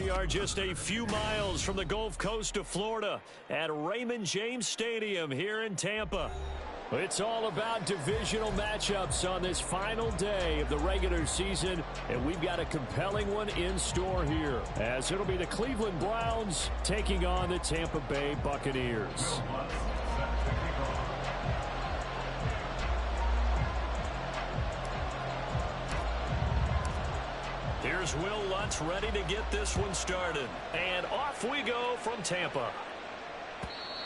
We are just a few miles from the Gulf Coast of Florida at Raymond James Stadium here in Tampa. It's all about divisional matchups on this final day of the regular season, and we've got a compelling one in store here, as it'll be the Cleveland Browns taking on the Tampa Bay Buccaneers. Here's Will Lutz ready to get this one started. And off we go from Tampa.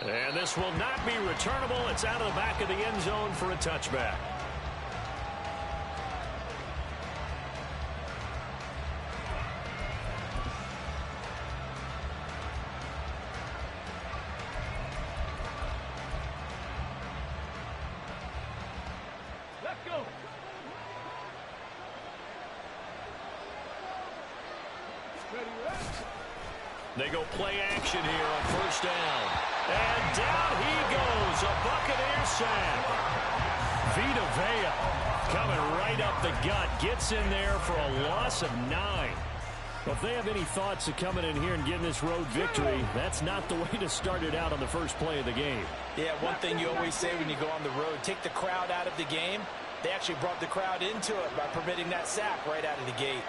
And this will not be returnable. It's out of the back of the end zone for a touchback. Let's go. They go play action here on first down. And down he goes. A Buccaneer sack. Vita Vea coming right up the gut. Gets in there for a loss of 9. Well, if they have any thoughts of coming in here and getting this road victory, that's not the way to start it out on the first play of the game. Yeah, one thing you always say when you go on the road, take the crowd out of the game. They actually brought the crowd into it by permitting that sack right out of the gate.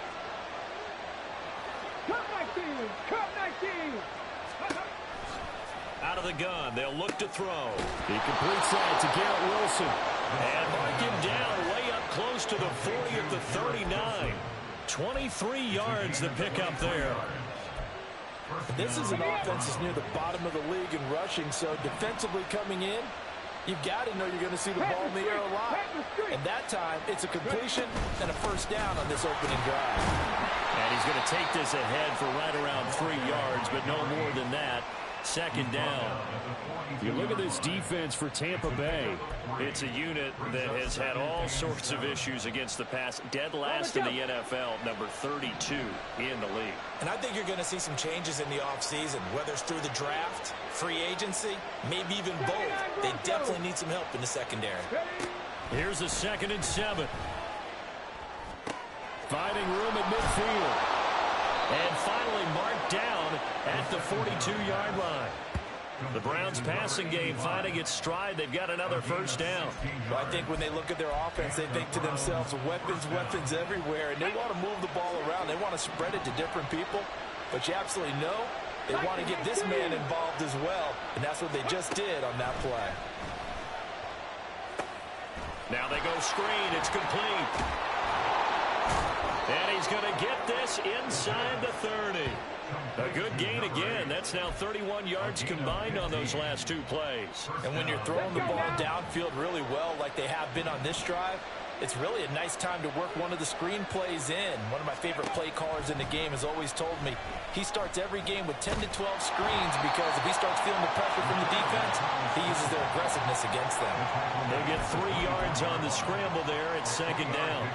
Out of the gun, they'll look to throw. He completes that to Garrett Wilson. And mark him down way up close to the 40 at the 39. 23 yards to pick up there. This is an offense that's near the bottom of the league in rushing, so defensively coming in, you've got to know you're going to see the ball in the air a lot. And that time, it's a completion and a first down on this opening drive. And he's going to take this ahead for right around 3 yards, but no more than that. Second down. You look at this defense for Tampa Bay. It's a unit that has had all sorts of issues against the pass. Dead last in the NFL, number 32 in the league. And I think you're going to see some changes in the offseason, whether it's through the draft, free agency, maybe even both. They definitely need some help in the secondary. Here's a 2nd and 7. Finding room at midfield. And finally marked down at the 42-yard line. The Browns passing game finding its stride. They've got another first down. Well, I think when they look at their offense, they think to themselves, weapons, weapons everywhere. And they want to move the ball around. They want to spread it to different people. But you absolutely know they want to get this man involved as well. And that's what they just did on that play. Now they go screen. It's complete. And he's going to get this inside the 30. A good gain again. That's now 31 yards combined on those last 2 plays. And when you're throwing the ball downfield really well like they have been on this drive, it's really a nice time to work one of the screen plays in. One of my favorite play callers in the game has always told me he starts every game with 10 to 12 screens because if he starts feeling the pressure from the defense, he uses their aggressiveness against them. They'll get 3 yards on the scramble there at second down.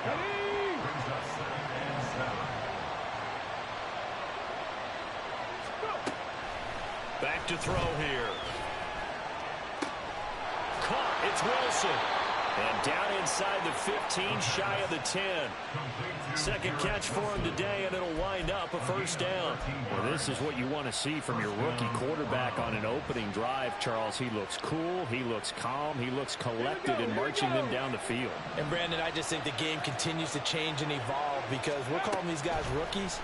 Back to throw here. Caught. It's Wilson. And down inside the 15, shy of the 10. Second catch for him today, and it'll wind up a first down. Well, this is what you want to see from your rookie quarterback on an opening drive, Charles. He looks cool. He looks calm. He looks collected in marching them down the field. And, Brandon, I just think the game continues to change and evolve because we're calling these guys rookies.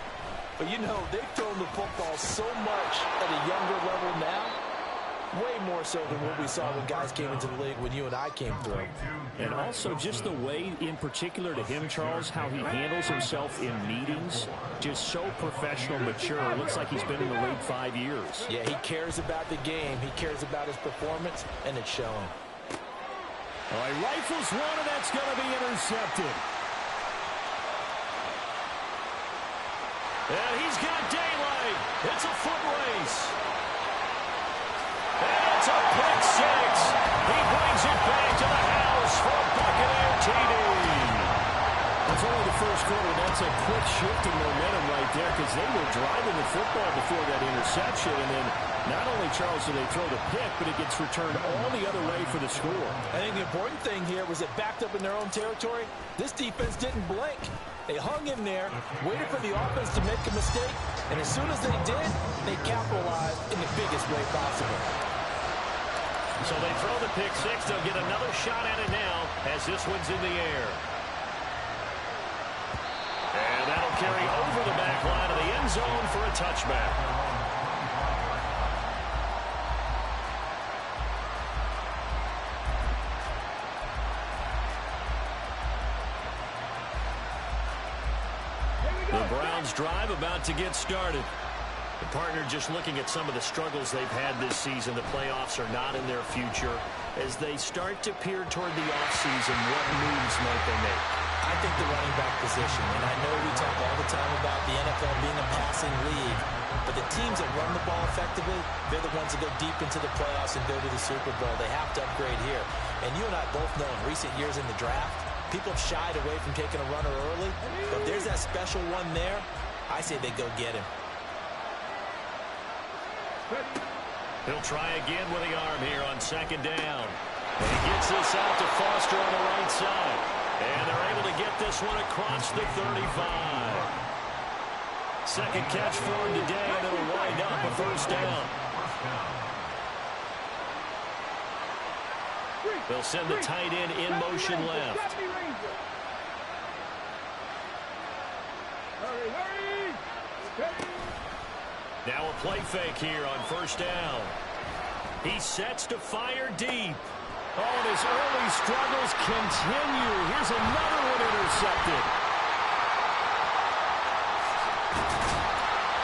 But, you know, they've thrown the football so much at a younger level now, way more so than what we saw when guys came into the league when you and I came through. And also just the way, in particular to him, Charles, how he handles himself in meetings, just so professional, mature. It looks like he's been in the league 5 years. Yeah, he cares about the game. He cares about his performance, and it's showing. All right, rifles one, and that's going to be intercepted. And he's got daylight. It's a foot race. And it's a pick six. He brings it back to the house for a Buccaneer TD. That's only the first quarter. That's a quick shift in momentum right there because they were driving the football before that interception. And then not only, Charles, do they throw the pick, but it gets returned all the other way for the score. I think the important thing here was it backed up in their own territory. This defense didn't blink. They hung in there, waited for the offense to make a mistake, And as soon as they did, they capitalized in the biggest way possible. So they throw the pick six. They'll get another shot at it now as this one's in the air. And that'll carry over the back line of the end zone for a touchback. The Browns drive about to get started. The partner just looking at some of the struggles they've had this season. The playoffs are not in their future. As they start to peer toward the offseason, what moves might they make? I think the running back position, and I know we talk all the time about the NFL being a passing league, but the teams that run the ball effectively, they're the ones that go deep into the playoffs and go to the Super Bowl. They have to upgrade here. And you and I both know in recent years in the draft, people have shied away from taking a runner early, but if there's that special one there, I say they go get him. He'll try again with the arm here on second down. And he gets this out to Foster on the right side. And they're able to get this one across the 35. Second catch for him today, and it'll wind up a first down. They'll send the tight end in motion left. Now a play fake here on first down. He sets to fire deep. Oh, and his early struggles continue. Here's another one intercepted.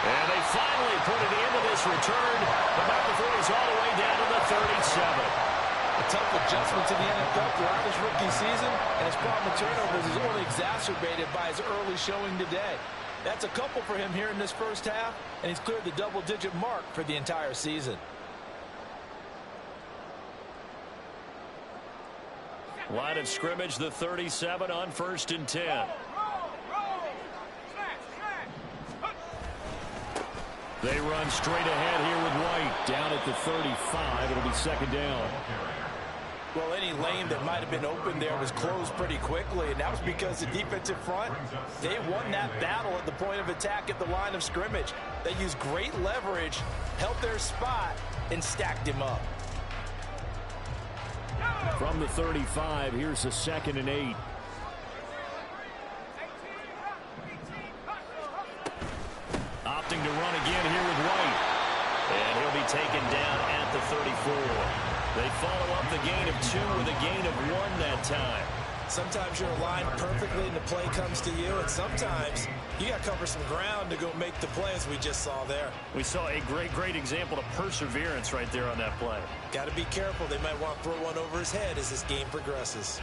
And they finally put it into this return about before he's all the way down to the 37. A tough adjustment to the NFL throughout his rookie season, and his problem with turnovers is only exacerbated by his early showing today. That's a couple for him here in this first half, and he's cleared the double-digit mark for the entire season. Line of scrimmage, the 37 on 1st and 10. They run straight ahead here with White. Down at the 35, it'll be second down. Well, any lane that might have been open there was closed pretty quickly, and that was because the defensive front, they won that battle at the point of attack at the line of scrimmage. They used great leverage, held their spot, and stacked him up. From the 35, here's a 2nd and 8. Opting to run again here with White. And he'll be taken down at the 34. They follow up the gain of 2 with a gain of 1 that time. Sometimes you're aligned perfectly and the play comes to you, and sometimes you got to cover some ground to go make the play, as we just saw there. We saw a great example of perseverance right there on that play. Got to be careful. They might want to throw one over his head as this game progresses.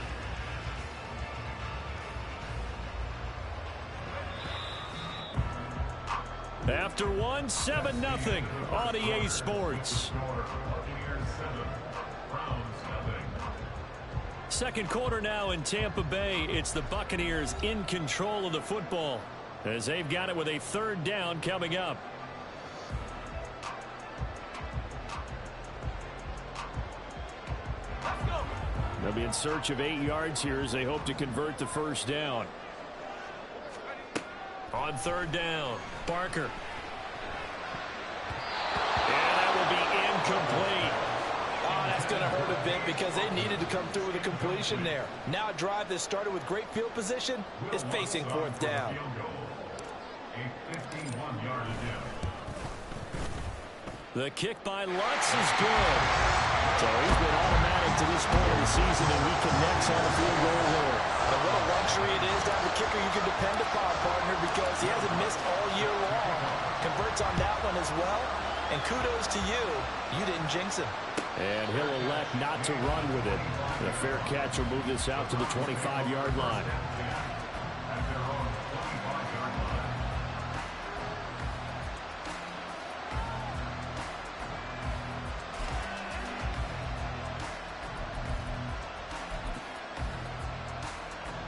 After one, 7-0 on EA Sports. Second quarter now in Tampa Bay. It's the Buccaneers in control of the football as they've got it with a 3rd down coming up. They'll be in search of 8 yards here as they hope to convert the first down. On 3rd down, Barker. And that will be incomplete. Oh, that's going to hurt a bit because they needed to come through with a completion there. Now a drive that started with great field position is facing 4th down. The kick by Lutz is good. So he's been automatic to this point of the season, and he connects on the field goal there. And what a luxury it is to have a kicker you can depend upon, partner, because he hasn't missed all year long. Converts on that one as well. And kudos to you. You didn't jinx him. And he'll elect not to run with it. The fair catch will move this out to the 25-yard line.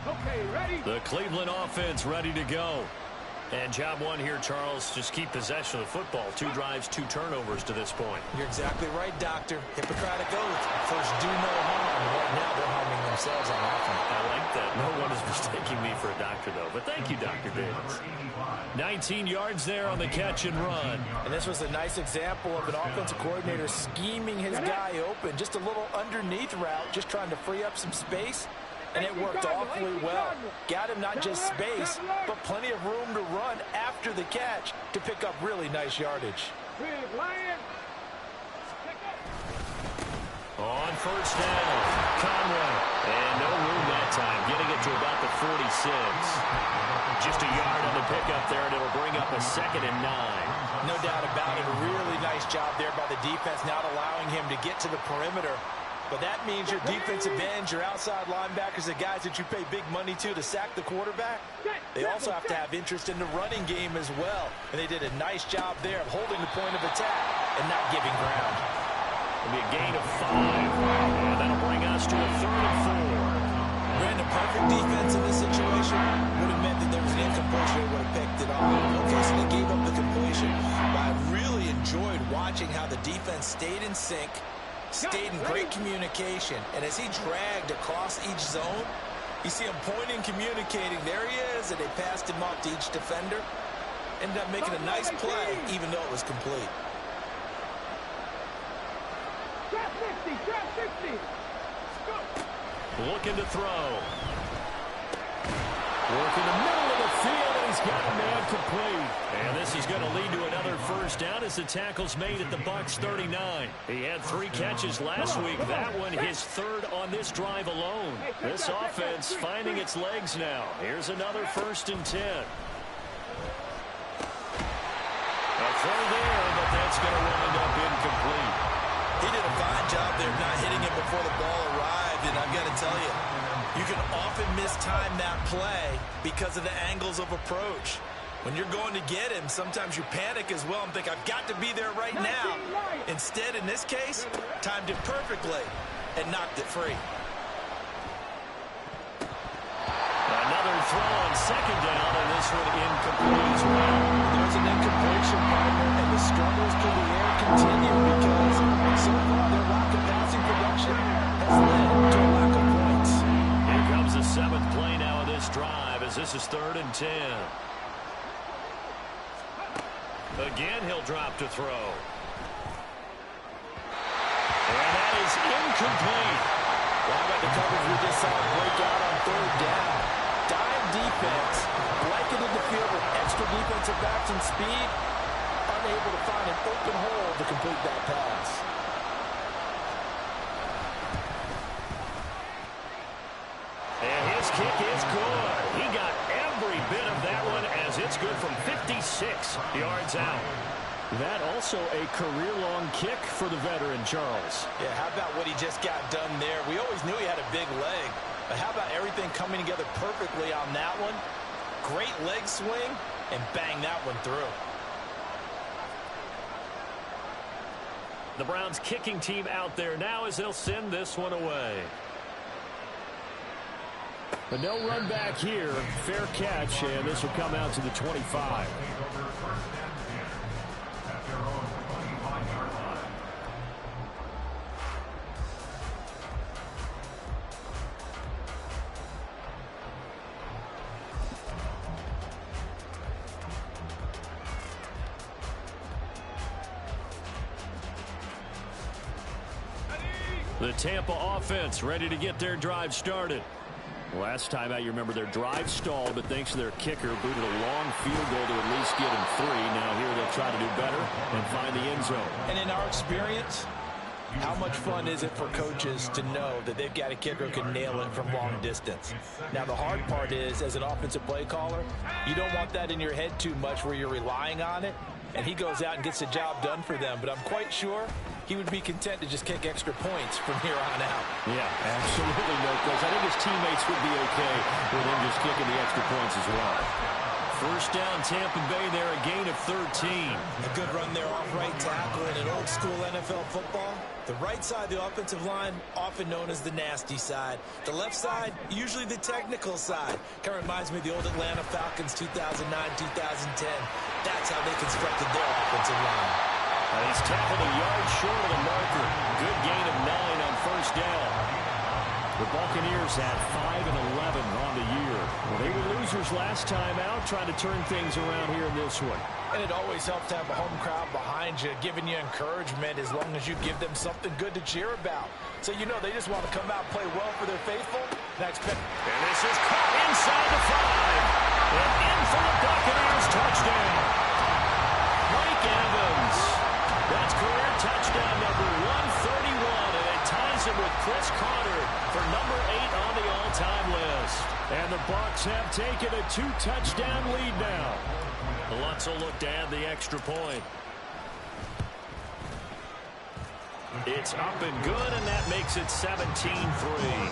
Okay, ready? The Cleveland offense ready to go. And job one here, Charles, just keep possession of the football. 2 drives, 2 turnovers to this point. You're exactly right, Doctor. Hippocratic oath. First, do no harm. Right now, they're harming themselves on offense. I like that. No one is mistaking me for a doctor, though. But thank you, Dr. Davis. 19 yards there on the catch and run. And this was a nice example of an offensive coordinator scheming his guy open. Just a little underneath route, just trying to free up some space. And it worked awfully well. Got him not just space, but plenty of room to run after the catch to pick up really nice yardage. On first down, Conway. And no room that time, getting it to about the 46. Just a yard on the pickup there, and it'll bring up a 2nd and 9. No doubt about it. A really nice job there by the defense, not allowing him to get to the perimeter. But that means your defensive ends, your outside linebackers, the guys that you pay big money to sack the quarterback, they also have to have interest in the running game as well. And they did a nice job there of holding the point of attack and not giving ground. It'll be a gain of 5. And that'll bring us to a 3rd and 4. Brandon, perfect defense in this situation would have meant that there was an incompletion. They would have picked it off. Okay, so they gave up the completion. But I really enjoyed watching how the defense stayed in sync, stayed in great communication, and as he dragged across each zone, you see him pointing, communicating. There he is, and they passed him off to each defender. Ended up making a nice play, even though it was complete. Looking to throw. Working the middle of the field, and he's got a man complete. And this is going to lead to another first down as the tackle's made at the Bucs 39. He had 3 catches last week. That one his 3rd on this drive alone. This offense finding its legs now. Here's another 1st and 10. A throw there, but that's going to wind up incomplete. He did a fine job there not hitting him before the ball arrived, and I've got to tell you, you can often mistime that play because of the angles of approach. When you're going to get him, sometimes you panic as well and think, I've got to be there right now. Instead, in this case, timed it perfectly and knocked it free. Another throw on 2nd down, and this one incomplete as well. There's an incompletion, partner, and the struggles through the air continue because so far their lack of passing production has led to a lack of points. Here comes the 7th play now of this drive as this is 3rd and 10. Again, he'll drop to throw. And that is incomplete. Well, how about the coverage we just saw break out on 3rd down? Dime defense, blanketed the field with extra defensive backs and speed, unable to find an open hole to complete that pass. And his kick is good. He got every bit of that one as it's good from 56 yards out. That also a career-long kick for the veteran, Charles. Yeah, how about what he just got done there? We always knew he had a big leg, but how about everything coming together perfectly on that one? Great leg swing, and bang that one through. The Browns kicking team out there now as they'll send this one away. But no run back here. Fair catch, and this will come out to the 25. The Tampa offense ready to get their drive started. Last time out, you remember their drive stalled, but thanks to their kicker, booted a long field goal to at least get him 3. Now here they'll try to do better and find the end zone. And in our experience, how much fun is it for coaches to know that they've got a kicker who can nail it from long distance? Now, the hard part is, as an offensive play caller, you don't want that in your head too much where you're relying on it, and he goes out and gets the job done for them. But I'm quite sure he would be content to just kick extra points from here on out. Yeah, absolutely no question. I think his teammates would be okay with him just kicking the extra points as well. First down, Tampa Bay there, a gain of 13. A good run there off right tackle in an old school NFL football. The right side of the offensive line, often known as the nasty side. The left side, usually the technical side. Kind of reminds me of the old Atlanta Falcons 2009-2010. That's how they constructed their offensive line. He's tackled a yard short of the marker. Good gain of 9 on first down. The Buccaneers had 5 and 11 on the year. Well, they were losers last time out, trying to turn things around here in this one. And it always helps to have a home crowd behind you, giving you encouragement as long as you give them something good to cheer about. So you know they just want to come out and play well for their faithful. And this is caught inside the 5. And in for the Buccaneers touchdown. Mike Evans. That's career touchdown number 131. And it ties him with Chris Carter for number 8 on the all-time list. And the Bucs have taken a 2-touchdown lead now. Lutz will look to add the extra point. It's up and good, and that makes it 17-3.